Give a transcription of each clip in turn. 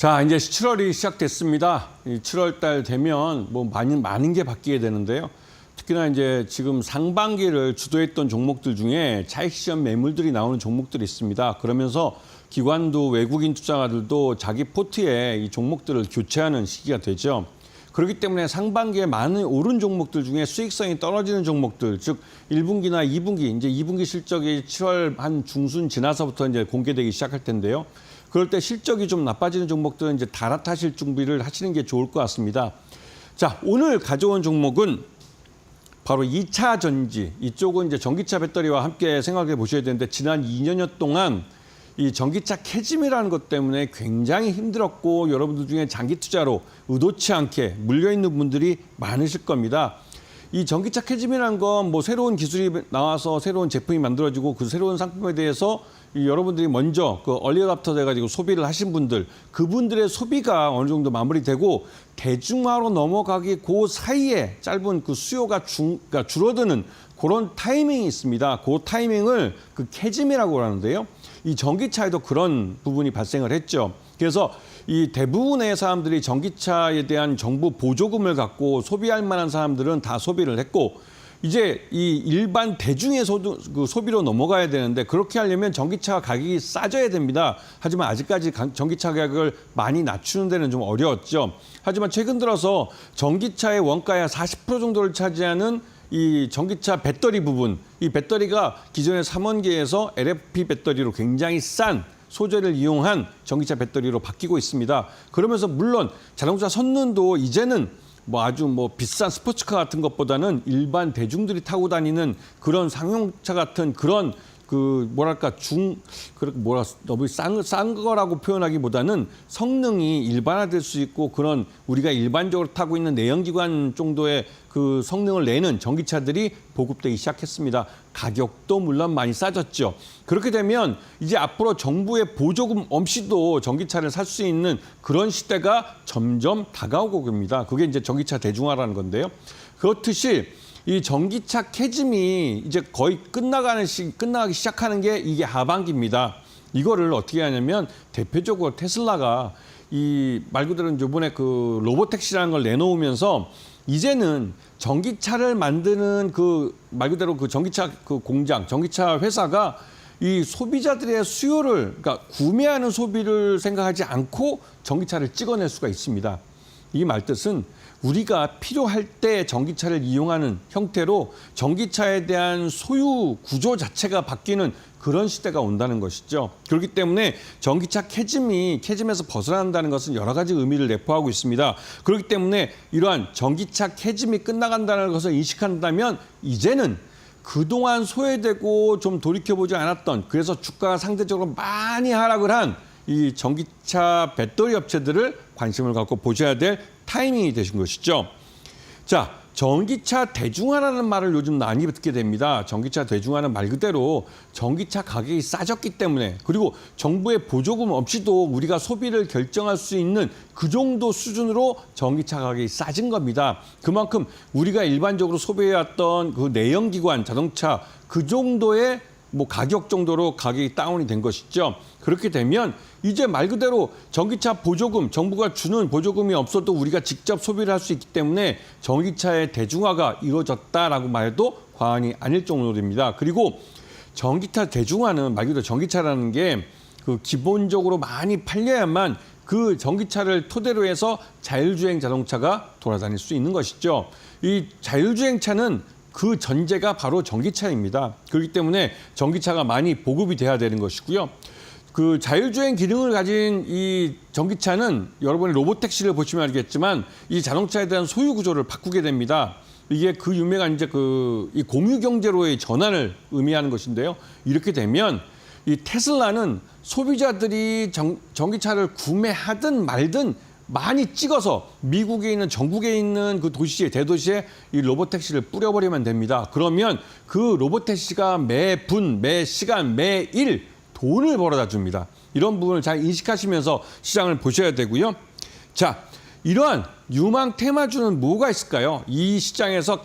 자, 이제 7월이 시작됐습니다. 이 7월 달 되면 뭐 많은 게 바뀌게 되는데요. 특히나 이제 지금 상반기를 주도했던 종목들 중에 차익 실현 매물들이 나오는 종목들이 있습니다. 그러면서 기관도 외국인 투자가들도 자기 포트에 이 종목들을 교체하는 시기가 되죠. 그렇기 때문에 상반기에 많은 오른 종목들 중에 수익성이 떨어지는 종목들, 즉 1분기나 2분기, 이제 2분기 실적이 7월 한 중순 지나서부터 이제 공개되기 시작할 텐데요. 그럴 때 실적이 좀 나빠지는 종목들은 이제 갈아타실 준비를 하시는 게 좋을 것 같습니다. 자, 오늘 가져온 종목은 바로 2차 전지. 이쪽은 이제 전기차 배터리와 함께 생각해 보셔야 되는데 지난 2년여 동안 이 전기차 캐즘이라는 것 때문에 굉장히 힘들었고 여러분들 중에 장기 투자로 의도치 않게 물려 있는 분들이 많으실 겁니다. 이 전기차 캐즘이라는 건 뭐 새로운 기술이 나와서 새로운 제품이 만들어지고 그 새로운 상품에 대해서 이 여러분들이 먼저 그 얼리 어답터 돼가지고 소비를 하신 분들, 그분들의 소비가 어느 정도 마무리되고 대중화로 넘어가기 그 사이에 짧은 그 수요가 그러니까 줄어드는 그런 타이밍이 있습니다. 그 타이밍을 그 캐즘이라고 하는데요. 이 전기차에도 그런 부분이 발생을 했죠. 그래서 이 대부분의 사람들이 전기차에 대한 정부 보조금을 갖고 소비할 만한 사람들은 다 소비를 했고 이제 이 일반 대중의 소비로 넘어가야 되는데 그렇게 하려면 전기차 가격이 싸져야 됩니다. 하지만 아직까지 전기차 가격을 많이 낮추는 데는 좀 어려웠죠. 하지만 최근 들어서 전기차의 원가의 40% 정도를 차지하는 이 전기차 배터리 부분, 이 배터리가 기존의 3원계에서 LFP 배터리로 굉장히 싼 소재를 이용한 전기차 배터리로 바뀌고 있습니다. 그러면서 물론 자동차 성능도 이제는 아주 비싼 스포츠카 같은 것보다는 일반 대중들이 타고 다니는 그런 상용차 같은 그런 너무 싼 거라고 표현하기보다는 성능이 일반화될 수 있고 그런 우리가 일반적으로 타고 있는 내연기관 정도의 그 성능을 내는 전기차들이 보급되기 시작했습니다. 가격도 물론 많이 싸졌죠. 그렇게 되면 이제 앞으로 정부의 보조금 없이도 전기차를 살 수 있는 그런 시대가 점점 다가오고 있습니다. 그게 이제 전기차 대중화라는 건데요. 그렇듯이 이 전기차 캐즘이 이제 거의 끝나기 시작하는 게 이게 하반기입니다. 이거를 어떻게 하냐면 대표적으로 테슬라가 말 그대로 이번에 그 로보택시라는 걸 내놓으면서 이제는 전기차를 만드는 말 그대로 그 전기차 그 공장, 전기차 회사가 이 소비자들의 수요를, 그러니까 구매하는 소비를 생각하지 않고 전기차를 찍어낼 수가 있습니다. 이 말뜻은 우리가 필요할 때 전기차를 이용하는 형태로 전기차에 대한 소유 구조 자체가 바뀌는 그런 시대가 온다는 것이죠. 그렇기 때문에 전기차 캐즘에서 벗어난다는 것은 여러 가지 의미를 내포하고 있습니다. 그렇기 때문에 이러한 전기차 캐즘이 끝나간다는 것을 인식한다면 이제는 그동안 소외되고 좀 돌이켜보지 않았던, 그래서 주가가 상대적으로 많이 하락을 한 이 전기차 배터리 업체들을 관심을 갖고 보셔야 될 타이밍이 되신 것이죠. 자, 전기차 대중화라는 말을 요즘 많이 듣게 됩니다. 전기차 대중화는 말 그대로 전기차 가격이 싸졌기 때문에, 그리고 정부의 보조금 없이도 우리가 소비를 결정할 수 있는 그 정도 수준으로 전기차 가격이 싸진 겁니다. 그만큼 우리가 일반적으로 소비해왔던 그 내연기관 자동차 그 정도의 가격 정도로 가격이 다운이 된 것이죠. 그렇게 되면 이제 말 그대로 전기차 보조금, 정부가 주는 보조금이 없어도 우리가 직접 소비를 할 수 있기 때문에 전기차의 대중화가 이루어졌다라고 말해도 과언이 아닐 정도입니다. 그리고 전기차 대중화는 말 그대로 전기차라는 게 그 기본적으로 많이 팔려야만 그 전기차를 토대로 해서 자율주행 자동차가 돌아다닐 수 있는 것이죠. 이 자율주행차는 그 전제가 바로 전기차입니다. 그렇기 때문에 전기차가 많이 보급이 돼야 되는 것이고요. 그 자율주행 기능을 가진 이 전기차는 여러분이 로보택시를 보시면 알겠지만 이 자동차에 대한 소유 구조를 바꾸게 됩니다. 이게 그 유명한 이제 이 공유 경제로의 전환을 의미하는 것인데요. 이렇게 되면 이 테슬라는 소비자들이 전기차를 구매하든 말든 많이 찍어서 미국에 있는 전국에 있는 그 도시에 대도시에 이 로보택시를 뿌려버리면 됩니다. 그러면 그 로보택시가 매분, 매시간, 매일 돈을 벌어다 줍니다. 이런 부분을 잘 인식하시면서 시장을 보셔야 되고요. 자, 이러한 유망 테마주는 뭐가 있을까요? 이 시장에서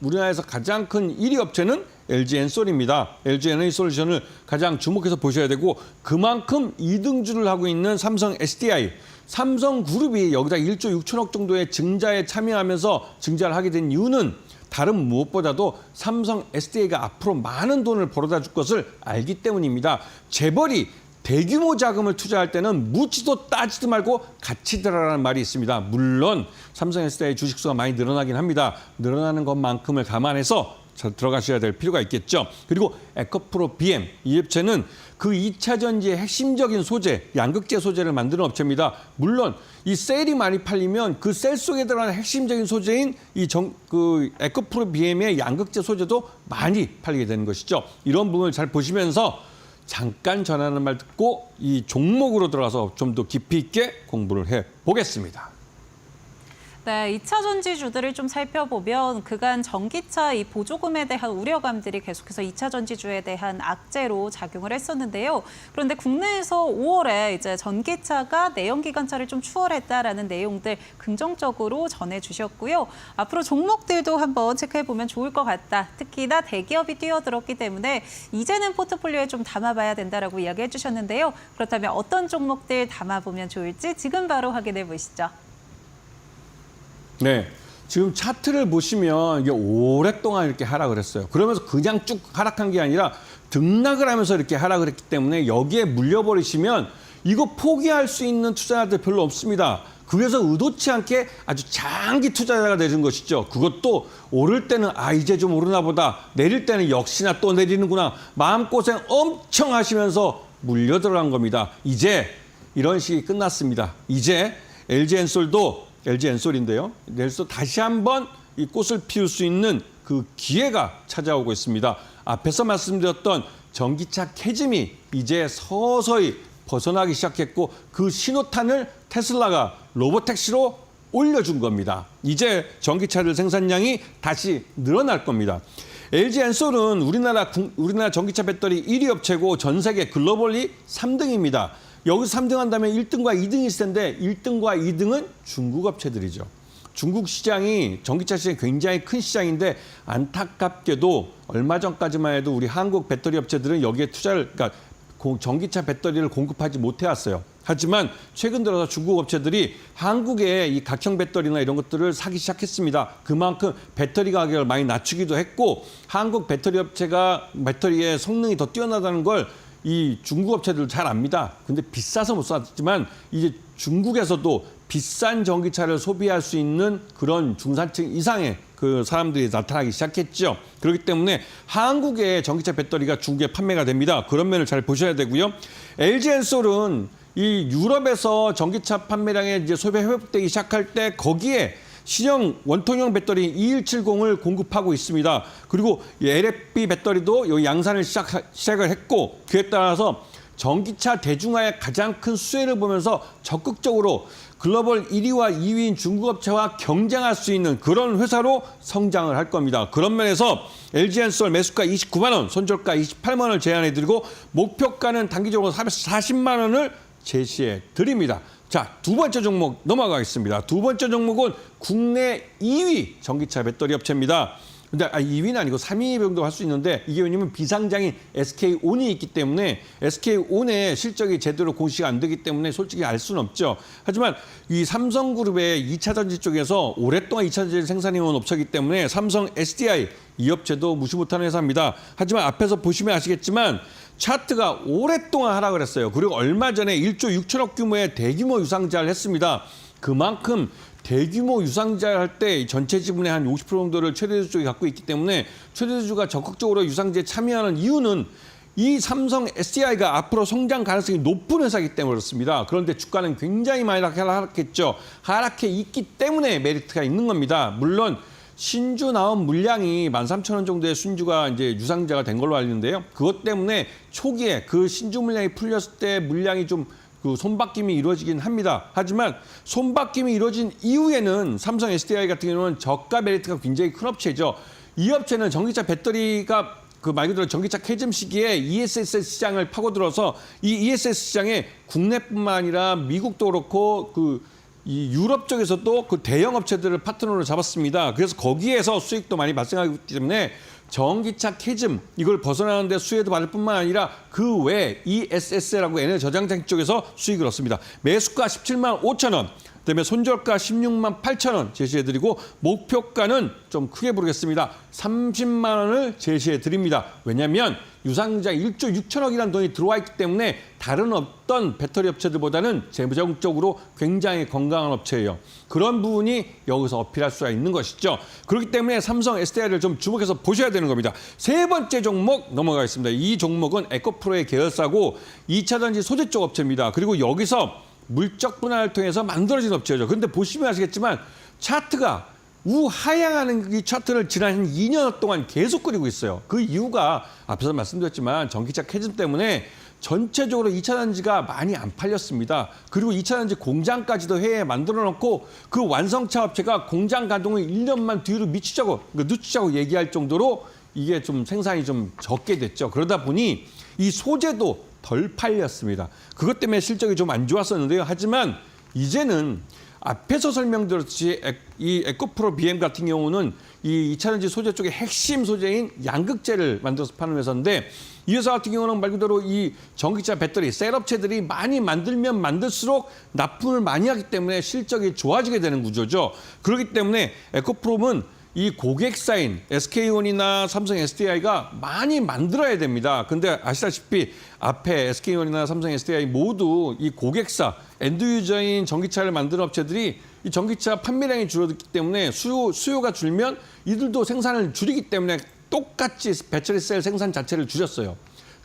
우리나라에서 가장 큰 1위 업체는 LG 엔솔입니다. LG 에너지솔루션을 가장 주목해서 보셔야 되고 그만큼 2등주를 하고 있는 삼성 SDI. 삼성그룹이 여기다 1조 6천억 정도의 증자에 참여하면서 증자를 하게 된 이유는 다른 무엇보다도 삼성 SDI가 앞으로 많은 돈을 벌어다 줄 것을 알기 때문입니다. 재벌이 대규모 자금을 투자할 때는 묻지도 따지도 말고 같이 들어라는 말이 있습니다. 물론 삼성 SDI 주식수가 많이 늘어나긴 합니다. 늘어나는 것만큼을 감안해서 들어가셔야 될 필요가 있겠죠. 그리고 에코프로 BM, 이 업체는 그 2차 전지의 핵심적인 소재, 양극재 소재를 만드는 업체입니다. 물론 이 셀이 많이 팔리면 그 셀 속에 들어가는 핵심적인 소재인 그 에코프로 BM의 양극재 소재도 많이 팔리게 되는 것이죠. 이런 부분을 잘 보시면서 잠깐 전하는 말 듣고 이 종목으로 들어가서 좀 더 깊이 있게 공부를 해보겠습니다. 네, 2차 전지주들을 좀 살펴보면 그간 전기차 이 보조금에 대한 우려감들이 계속해서 2차 전지주에 대한 악재로 작용을 했었는데요. 그런데 국내에서 5월에 이제 전기차가 내연기관차를 좀 추월했다라는 내용들 긍정적으로 전해주셨고요. 앞으로 종목들도 한번 체크해보면 좋을 것 같다. 특히나 대기업이 뛰어들었기 때문에 이제는 포트폴리오에 좀 담아봐야 된다라고 이야기해 주셨는데요. 그렇다면 어떤 종목들 담아보면 좋을지 지금 바로 확인해 보시죠. 네, 지금 차트를 보시면 이게 오랫동안 이렇게 하락을 했어요. 그러면서 그냥 쭉 하락한 게 아니라 등락을 하면서 이렇게 하락을 했기 때문에 여기에 물려버리시면 이거 포기할 수 있는 투자자들 별로 없습니다. 그래서 의도치 않게 아주 장기 투자자가 되는 것이죠. 그것도 오를 때는 이제 좀 오르나 보다, 내릴 때는 역시나 또 내리는구나, 마음고생 엄청 하시면서 물려 들어간 겁니다. 이제 이런 시기 끝났습니다. 이제 LG 엔솔인데요. 내일서 다시 한번 이 꽃을 피울 수 있는 그 기회가 찾아오고 있습니다. 앞에서 말씀드렸던 전기차 캐즘이 이제 서서히 벗어나기 시작했고 그 신호탄을 테슬라가 로보택시로 올려준 겁니다. 이제 전기차들 생산량이 다시 늘어날 겁니다. LG 엔솔은 우리나라 전기차 배터리 1위 업체고 전 세계 글로벌리 3등입니다. 여기서 3등 한다면 1등과 2등이 있을 텐데 1등과 2등은 중국 업체들이죠. 중국 시장이 전기차 시장이 굉장히 큰 시장인데 안타깝게도 얼마 전까지만 해도 우리 한국 배터리 업체들은 여기에 그러니까 전기차 배터리를 공급하지 못해왔어요. 하지만 최근 들어서 중국 업체들이 한국의 이 각형 배터리나 이런 것들을 사기 시작했습니다. 그만큼 배터리 가격을 많이 낮추기도 했고 한국 배터리 업체가 배터리의 성능이 더 뛰어나다는 걸 이 중국 업체들 잘 압니다. 근데 비싸서 못 샀지만 이제 중국에서도 비싼 전기차를 소비할 수 있는 그런 중산층 이상의 그 사람들이 나타나기 시작했죠. 그렇기 때문에 한국의 전기차 배터리가 중국에 판매가 됩니다. 그런 면을 잘 보셔야 되고요. LG 엔솔은 이 유럽에서 전기차 판매량의 이제 소비 회복되기 시작할 때 거기에 신형 원통형 배터리 2170을 공급하고 있습니다. 그리고 LFP 배터리도 요 양산을 시작을 했고 그에 따라서 전기차 대중화의 가장 큰 수혜를 보면서 적극적으로 글로벌 1위와 2위인 중국 업체와 경쟁할 수 있는 그런 회사로 성장을 할 겁니다. 그런 면에서 LG 엔솔 매수가 29만 원, 손절가 28만 원을 제안해드리고 목표가는 단기적으로 40만 원을 제시해 드립니다. 자, 두 번째 종목 넘어가겠습니다. 두 번째 종목은 국내 2위 전기차 배터리 업체입니다. 근데 2위는 아니고 3위 정도 할 수 있는데 이게 왜냐면 비상장인 SK온이 있기 때문에 SK온의 실적이 제대로 공시가 안 되기 때문에 솔직히 알 수는 없죠. 하지만 이 삼성그룹의 2차 전지 쪽에서 오랫동안 2차 전지를 생산해온 업체이기 때문에 삼성 SDI 이 업체도 무시 못하는 회사입니다. 하지만 앞에서 보시면 아시겠지만 차트가 오랫동안 하락을 했어요. 그리고 얼마 전에 1조 6천억 규모의 대규모 유상자를 했습니다. 그만큼 대규모 유상자를 할 때 전체 지분의 한 50% 정도를 최대주 쪽이 갖고 있기 때문에 최대주가 적극적으로 유상제에 참여하는 이유는 이 삼성 SDI가 앞으로 성장 가능성이 높은 회사이기 때문에 그렇습니다. 그런데 주가는 굉장히 많이 하락했죠. 하락해 있기 때문에 메리트가 있는 겁니다. 물론 신주 나온 물량이 13,000원 정도의 신주가 이제 유상자가 된 걸로 알리는데요. 그것 때문에 초기에 그 신주 물량이 풀렸을 때 물량이 좀 그 손바뀜이 이루어지긴 합니다. 하지만 손바뀜이 이루어진 이후에는 삼성 SDI 같은 경우는 저가 메리트가 굉장히 큰 업체죠. 이 업체는 전기차 배터리가 그 말 그대로 전기차 캐즘 시기에 ESS 시장을 파고들어서 이 ESS 시장에 국내뿐만 아니라 미국도 그렇고 이 유럽 쪽에서도 그 대형 업체들을 파트너로 잡았습니다. 그래서 거기에서 수익도 많이 발생하기 때문에 전기차 캐즘 이걸 벗어나는데 수혜도 받을 뿐만 아니라 그 외에 ESS라고 에너지 저장장 쪽에서 수익을 얻습니다. 매수가 17만 5천 원. 그다음에 손절가 16만 8천 원 제시해드리고 목표가는 좀 크게 부르겠습니다. 30만 원을 제시해드립니다. 왜냐하면 유상증자 1조 6천억이라는 돈이 들어와 있기 때문에 다른 어떤 배터리 업체들보다는 재무적으로 굉장히 건강한 업체예요. 그런 부분이 여기서 어필할 수가 있는 것이죠. 그렇기 때문에 삼성 SDI를 좀 주목해서 보셔야 되는 겁니다. 세 번째 종목 넘어가겠습니다. 이 종목은 에코프로의 계열사고 2차 전지 소재 쪽 업체입니다. 그리고 여기서 물적 분할을 통해서 만들어진 업체죠. 그런데 보시면 아시겠지만 차트가 우하향하는 이 차트를 지난 한 2년 동안 계속 그리고 있어요. 그 이유가 앞에서 말씀드렸지만 전기차 캐즘 때문에 전체적으로 2차 전지가 많이 안 팔렸습니다. 그리고 2차 전지 공장까지도 해외에 만들어 놓고 그 완성차 업체가 공장 가동을 1년만 뒤로 늦추자고 얘기할 정도로 이게 좀 생산이 좀 적게 됐죠. 그러다 보니 이 소재도 덜 팔렸습니다. 그것 때문에 실적이 좀 안 좋았었는데요. 하지만 이제는 앞에서 설명드렸듯이 이 에코프로 BM 같은 경우는 이 2차 전지 소재 쪽의 핵심 소재인 양극재를 만들어서 파는 회사인데 이 회사 같은 경우는 말 그대로 이 전기차 배터리 셀업체들이 많이 만들면 만들수록 납품을 많이 하기 때문에 실적이 좋아지게 되는 구조죠. 그렇기 때문에 에코프롬은 이 고객사인 SK온이나 삼성 SDI가 많이 만들어야 됩니다. 근데 아시다시피 앞에 SK온이나 삼성 SDI 모두 이 고객사, 엔드유저인 전기차를 만드는 업체들이 이 전기차 판매량이 줄어들기 때문에 수요가 줄면 이들도 생산을 줄이기 때문에 똑같이 배터리 셀 생산 자체를 줄였어요.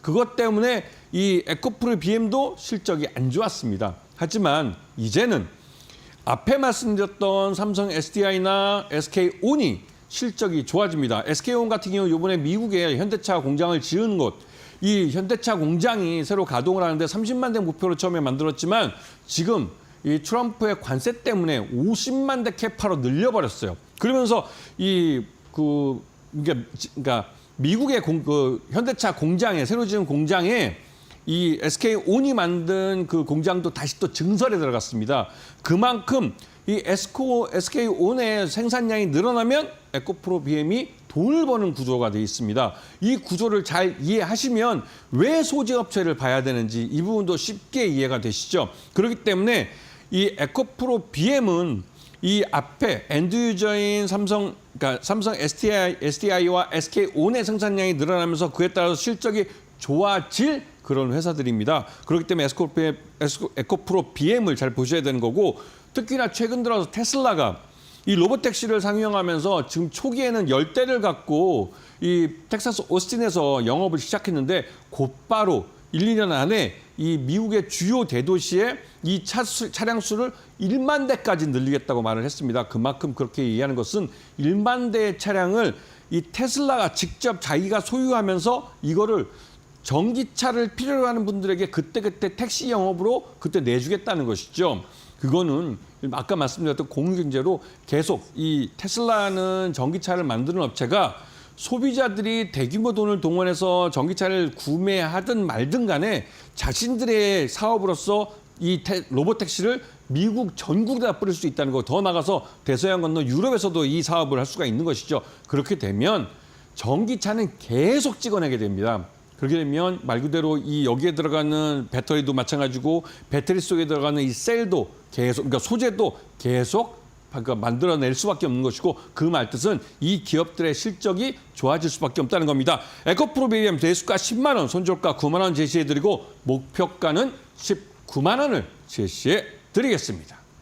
그것 때문에 이 에코프로 BM도 실적이 안 좋았습니다. 하지만 이제는 앞에 말씀드렸던 삼성 SDI나 SK온이 실적이 좋아집니다. SK온 같은 경우 이번에 미국에 현대차 공장을 지은 곳, 이 현대차 공장이 새로 가동을 하는데 30만 대 목표로 처음에 만들었지만 지금 이 트럼프의 관세 때문에 50만 대 캐파로 늘려버렸어요. 그러면서 그러니까 미국의 현대차 공장에 새로 지은 공장에 이 SK온이 만든 그 공장도 다시 또 증설에 들어갔습니다. 그만큼 이 SK온의 생산량이 늘어나면 에코프로 BM이 돈을 버는 구조가 되어 있습니다. 이 구조를 잘 이해하시면 왜 소재업체를 봐야 되는지 이 부분도 쉽게 이해가 되시죠. 그렇기 때문에 이 에코프로 BM은 이 앞에 엔드유저인 삼성 SDI와 SK온의 생산량이 늘어나면서 그에 따라서 실적이 좋아질 그런 회사들입니다. 그렇기 때문에 에코프로 BM을 잘 보셔야 되는 거고 특히나 최근 들어서 테슬라가 이 로봇택시를 상용하면서 지금 초기에는 10대를 갖고 이 텍사스 오스틴에서 영업을 시작했는데 곧바로 1, 2년 안에 이 미국의 주요 대도시에 이 차량 수를 1만 대까지 늘리겠다고 말을 했습니다. 그만큼 그렇게 이해하는 것은 1만 대의 차량을 이 테슬라가 직접 자기가 소유하면서 이거를 전기차를 필요로 하는 분들에게 그때그때 택시 영업으로 그때 내주겠다는 것이죠. 그거는 아까 말씀드렸던 공유경제로 계속 이 테슬라는 전기차를 만드는 업체가 소비자들이 대규모 돈을 동원해서 전기차를 구매하든 말든 간에 자신들의 사업으로서 이 로봇택시를 미국 전국에다 뿌릴 수 있다는 거, 더 나가서 대서양 건너 유럽에서도 이 사업을 할 수가 있는 것이죠. 그렇게 되면 전기차는 계속 찍어내게 됩니다. 그렇게 되면 말 그대로 이 여기에 들어가는 배터리도 마찬가지고 배터리 속에 들어가는 이 셀도 계속, 그러니까 소재도 계속 만들어낼 수밖에 없는 것이고 그 말 뜻은 이 기업들의 실적이 좋아질 수밖에 없다는 겁니다. 에코프로 BM 대수가 10만 원, 손절가 9만 원 제시해드리고 목표가는 19만 원을 제시해드리겠습니다.